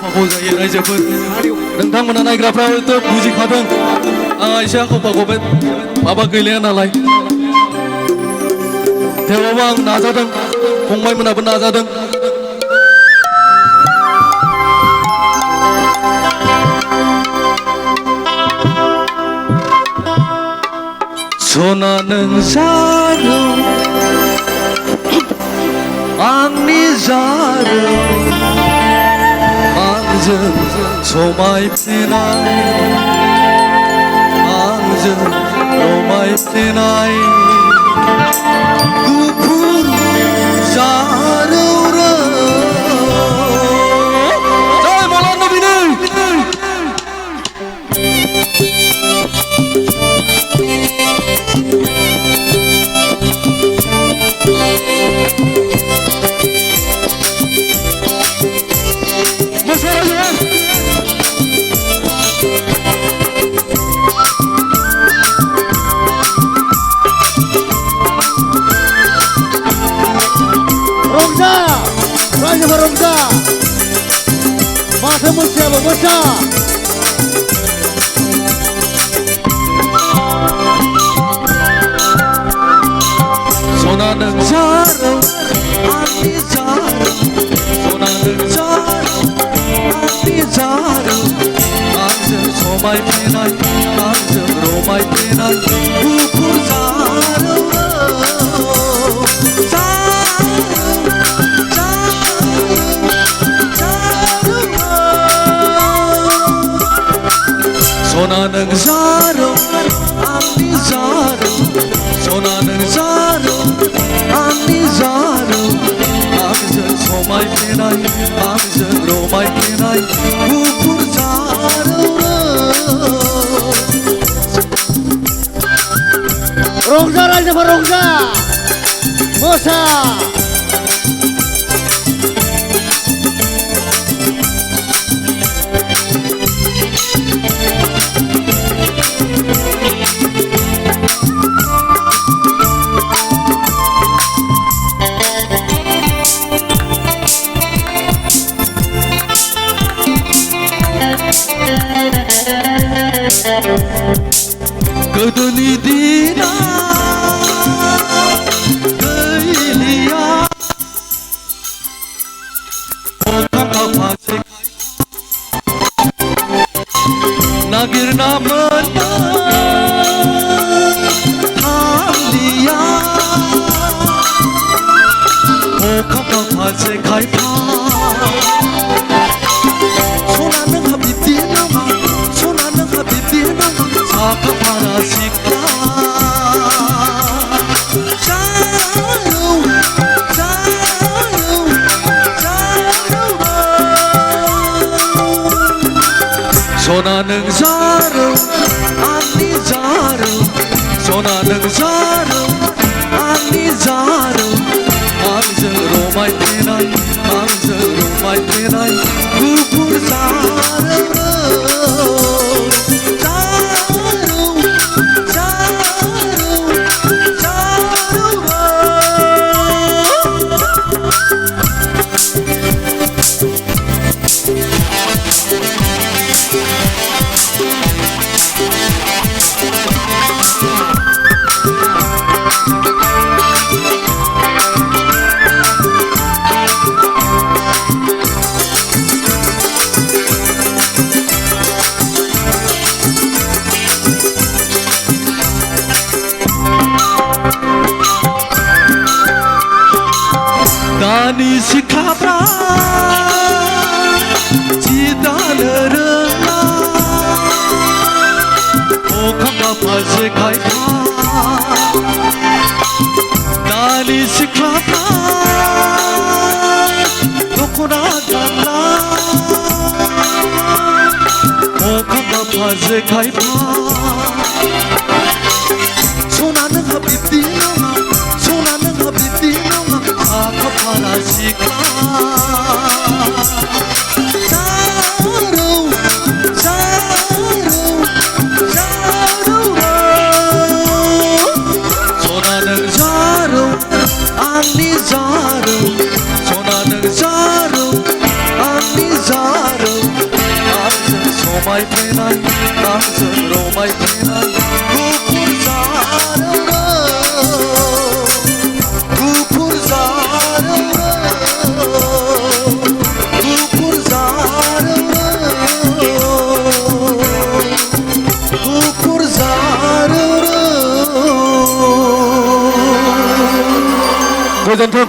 फाखौ जायो रायजोफोर नोंथांमोना नायग्राफ्रा हयथ' बुजिखादों आं एसे आखौ माबा गैलाया नालाय थेवबाबो आं नाजादों फंबायमोनाबो नाजादों सना नों जारौ आंनि जारौ आंजों समायफ्लेनाय आंजों रमायफ्लेनाय गुफुर जारौ रे जय मौला नबीनि रायजोफोर रंजा माथो मोसायाबो मोसा सना नों जारौ आंनि जारौ सना नों जारौ आंनि जारौ आंजों समायफ्लेनाय आंजों रमायफ्लेनाय गुफुर जारौ सना नों जारौ आंनि जारौ सना नों जारौ आंनि जारौ आंजों समायफ्लेनाय आंजों रमायफ्लेनाय गुफुर जारौ रंजा रायजोफोर रंजा मोसा गोदोनि दिना गैलिया फांसे नागिरना मोननो थालिया अखा फांसे खायफा सना नोंहा बिब्दि नङा सना नोंहा बिब्दि नङा साखा फारा सिख्ला जारौ जारौ जारौ सना नों जारौ आंनि जारौ सना नों जारौ आंनि जारौ आंजों रमायफ्लेनाय आंजों रमायफ्लेनाय गुफुर जारौ दानि सिख्लाफ्रा जि दानो रोङा अखा फारसे खायफा दानि सिख्लाफ्रा दख'ना गानला अखा फारसे खायफा सना नोंहा बिब्दि नङा सना नोंहा बिब्दि नङा साखा फारा सिख्ला जारौ जारौ जारौ सना नों जारौ आंनि जारौ सना नों जारौ आंनि जारौ रमाय फैनाय आंजों रमाय फैनाय गुफुर जारौ गुफुर जारौ गुफुर जारौ गोजोन्थों